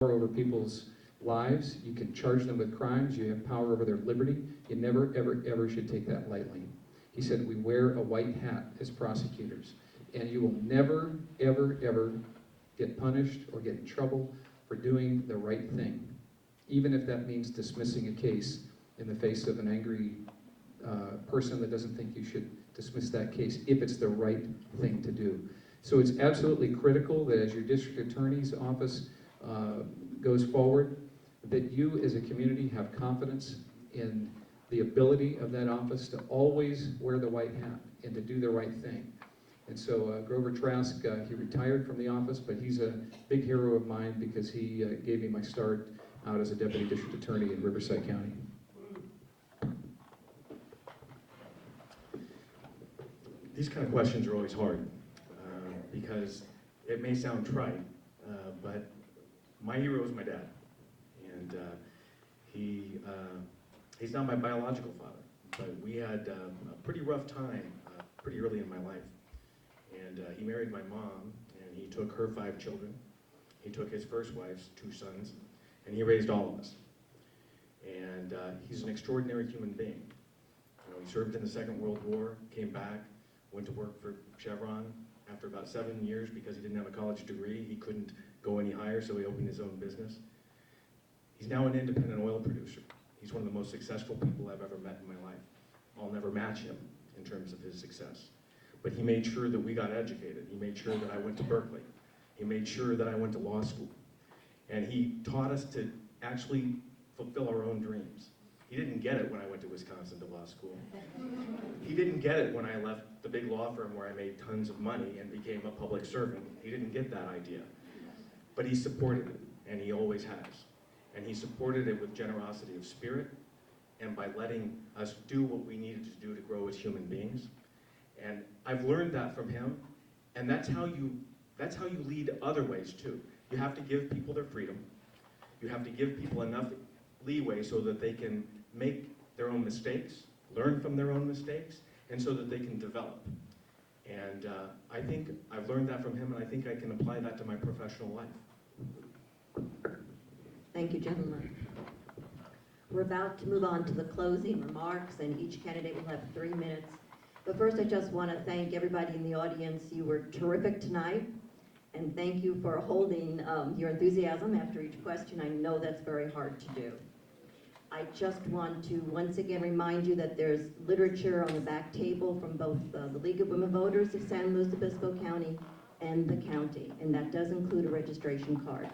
power over people's lives. You can charge them with crimes. You have power over their liberty. You never, ever, ever should take that lightly. He said, we wear a white hat as prosecutors, and you will never, ever, ever get punished or get in trouble for doing the right thing, even if that means dismissing a case in the face of an angry person that doesn't think you should dismiss that case, if it's the right thing to do. So it's absolutely critical that as your district attorney's office goes forward, that you as a community have confidence in the ability of that office to always wear the white hat and to do the right thing. And so Grover Trask, he retired from the office, but he's a big hero of mine because he gave me my start out as a deputy district attorney in Riverside County. These kind of questions are always hard because it may sound trite, but my hero is my dad, and he's not my biological father, but we had a pretty rough time pretty early in my life. And he married my mom, and he took her 5 children. He took his first wife's 2 sons, and he raised all of us. And he's an extraordinary human being. You know, he served in the Second World War, came back, went to work for Chevron. After about 7 years, because he didn't have a college degree, he couldn't go any higher, so he opened his own business. He's now an independent oil producer. He's one of the most successful people I've ever met in my life. I'll never match him in terms of his success. But he made sure that we got educated. He made sure that I went to Berkeley. He made sure that I went to law school. And he taught us to actually fulfill our own dreams. He didn't get it when I went to Wisconsin to law school. He didn't get it when I left the big law firm where I made tons of money and became a public servant. He didn't get that idea. But he supported it, and he always has. And he supported it with generosity of spirit and by letting us do what we needed to do to grow as human beings. And I've learned that from him, and that's how you lead other ways too. You have to give people their freedom. You have to give people enough leeway so that they can make their own mistakes, learn from their own mistakes, and so that they can develop. And I think I've learned that from him, and I think I can apply that to my professional life. Thank you, gentlemen. We're about to move on to the closing remarks, and each candidate will have 3 minutes. But first, I just want to thank everybody in the audience. You were terrific tonight, and thank you for holding your enthusiasm after each question. I know that's very hard to do. I just want to once again remind you that there's literature on the back table from both the League of Women Voters of San Luis Obispo County and the county, and that does include a registration card.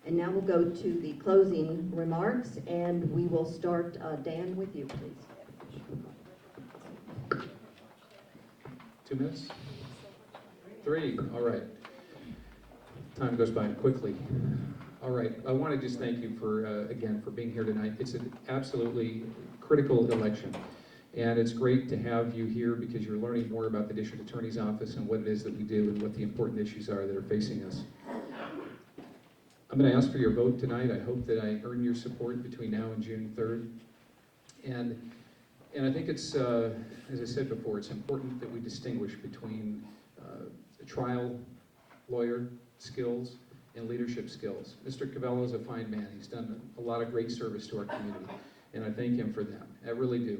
And now we'll go to the closing remarks, and we will start, Dan, with you, please. 2 minutes? 3, all right. Time goes by quickly. All right, I want to just thank you for, again, for being here tonight. It's an absolutely critical election, and it's great to have you here because you're learning more about the district attorney's office and what it is that we do and what the important issues are that are facing us. I'm going to ask for your vote tonight. I hope that I earn your support between now and June 3rd. And I think it's, as I said before, it's important that we distinguish between the trial lawyer skills and leadership skills. Mr. Cavello is a fine man. He's done a lot of great service to our community, and I thank him for that. I really do.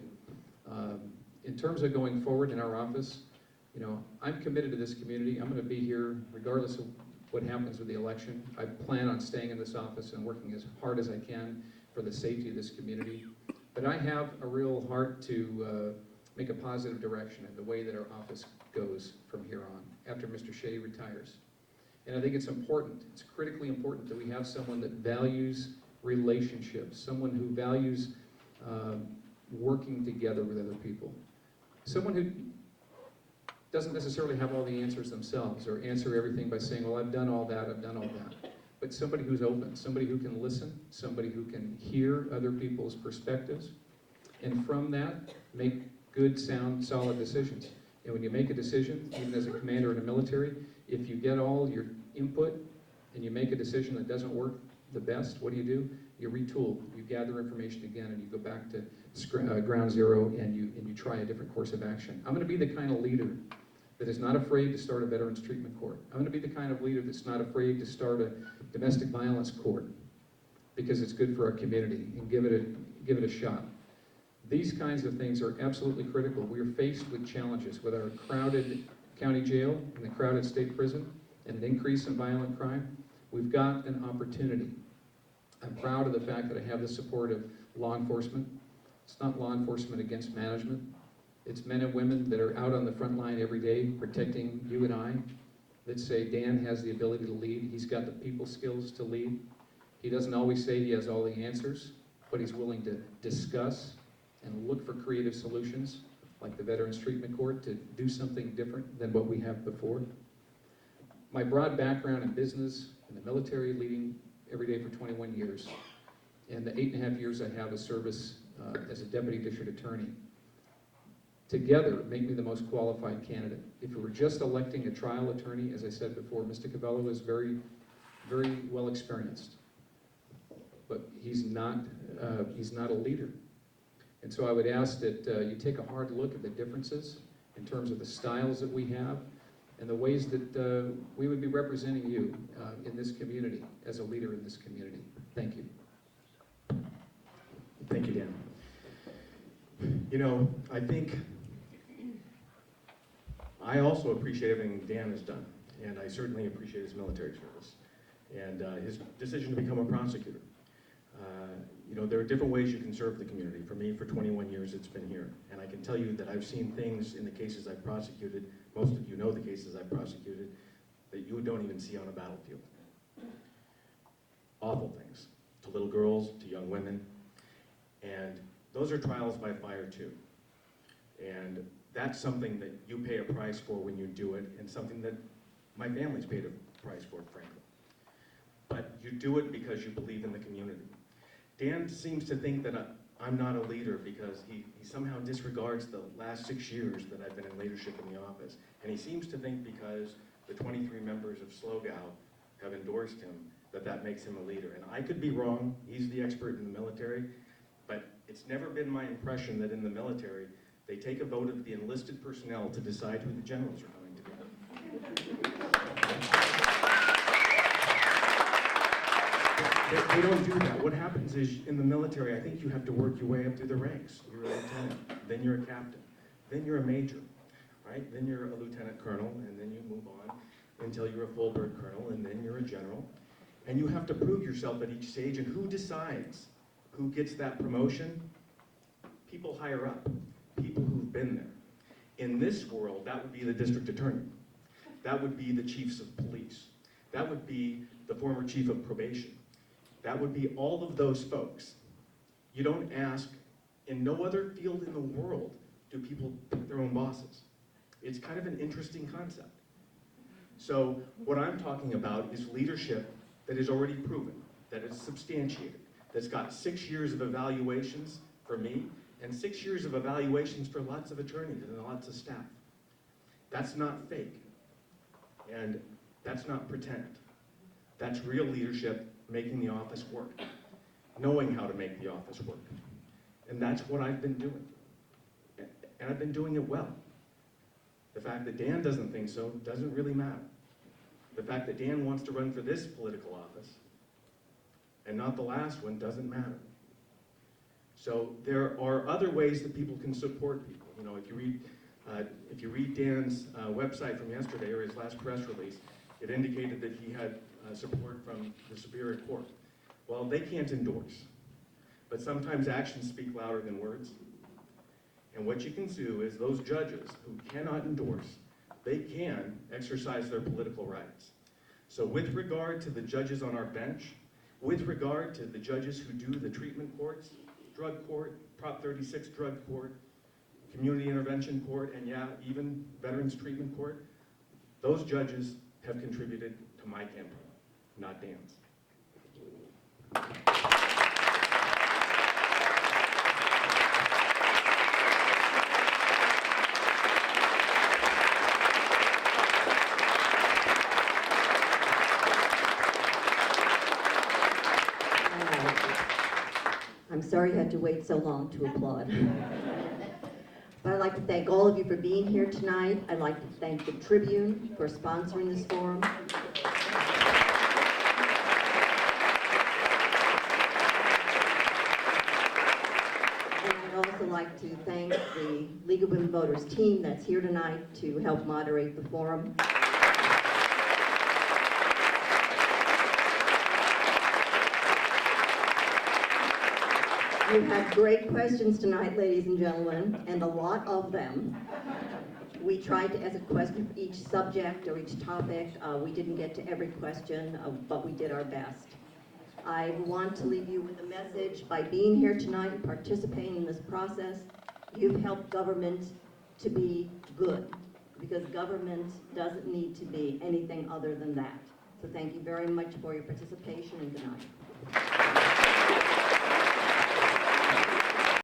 In terms of going forward in our office, you know, I'm committed to this community. I'm going to be here regardless of what happens with the election. I plan on staying in this office and working as hard as I can for the safety of this community. But I have a real heart to make a positive direction in the way that our office goes from here on after Mr. Shea retires. And I think it's important, it's critically important that we have someone that values relationships, someone who values working together with other people, someone who doesn't necessarily have all the answers themselves or answer everything by saying, well, I've done all that, I've done all that. But somebody who's open, somebody who can listen, somebody who can hear other people's perspectives, and from that, make good, sound, solid decisions. And when you make a decision, even as a commander in the military, if you get all your input and you make a decision that doesn't work the best, what do? You retool, you gather information again, and you go back to ground zero, and you try a different course of action. I'm going to be the kind of leader that is not afraid to start a veterans treatment court. I'm going to be the kind of leader that's not afraid to start a domestic violence court. because it's good for our community, and give it a shot. These kinds of things are absolutely critical. We are faced with challenges with our crowded county jail and the crowded state prison and an increase in violent crime. We've got an opportunity. I'm proud of the fact that I have the support of law enforcement. It's not law enforcement against management. It's men and women that are out on the front line every day protecting you and I, that say Dan has the ability to lead. He's got the people skills to lead. He doesn't always say he has all the answers, but he's willing to discuss and look for creative solutions, like the Veterans Treatment Court, to do something different than what we have before. My broad background in business, in the military, leading every day for 21 years, and the 8.5 years I have of service as a deputy district attorney, together make me the most qualified candidate. If we were just electing a trial attorney, as I said before, Mr. Covello is very, very well experienced, but he's not a leader. And so I would ask that you take a hard look at the differences in terms of the styles that we have and the ways that we would be representing you in this community as a leader in this community. Thank you. Thank you, Dan. You know, I think I also appreciate everything Dan has done, and I certainly appreciate his military service and his decision to become a prosecutor. You know, there are different ways you can serve the community. For me, for 21 years, it's been here. And I can tell you that I've seen things in the cases I've prosecuted, most of you know the cases I've prosecuted, that you don't even see on a battlefield. Awful things, to little girls, to young women. And those are trials by fire too. And that's something that you pay a price for when you do it, and something that my family's paid a price for, frankly. But you do it because you believe in the community. Dan seems to think that I'm not a leader because he somehow disregards the last 6 years that I've been in leadership in the office. And he seems to think because the 23 members of SLO have endorsed him, that makes him a leader. And I could be wrong, he's the expert in the military, but it's never been my impression that in the military, they take a vote of the enlisted personnel to decide who the generals are going to be. They don't do that. What happens is, in the military, I think you have to work your way up through the ranks. You're a lieutenant, then you're a captain, then you're a major, right? Then you're a lieutenant colonel, and then you move on until you're a full-bird colonel, and then you're a general. And you have to prove yourself at each stage, and who decides who gets that promotion? People higher up, people who've been there. In this world, that would be the district attorney. That would be the chiefs of police. That would be the former chief of probation. That would be all of those folks. You don't ask, in no other field in the world do people pick their own bosses. It's kind of an interesting concept. So what I'm talking about is leadership that is already proven, that is substantiated, that's got 6 years of evaluations for me, and 6 years of evaluations for lots of attorneys and lots of staff. That's not fake, and that's not pretend. That's real leadership, making the office work, knowing how to make the office work. And that's what I've been doing. And I've been doing it well. The fact that Dan doesn't think so doesn't really matter. The fact that Dan wants to run for this political office and not the last one doesn't matter. So there are other ways that people can support people. You know, if you read Dan's website from yesterday, or his last press release, it indicated that he had support from the Superior Court. Well, they can't endorse, but sometimes actions speak louder than words. And what you can do is those judges who cannot endorse, they can exercise their political rights. So with regard to the judges on our bench, with regard to the judges who do the treatment courts, drug court, Prop 36 drug court, community intervention court, and yeah, even Veterans Treatment Court, those judges have contributed to my campaign, not Dan's. I'm sorry you had to wait so long to applaud. But I'd like to thank all of you for being here tonight. I'd like to thank the Tribune for sponsoring this forum. like to thank the League of Women Voters team that's here tonight to help moderate the forum. You had great questions tonight, ladies and gentlemen, and a lot of them. We tried to ask a question for each subject or each topic. We didn't get to every question, but we did our best. I want to leave you with a message. By being here tonight and participating in this process, you've helped government to be good, because government doesn't need to be anything other than that. So thank you very much for your participation, and good night.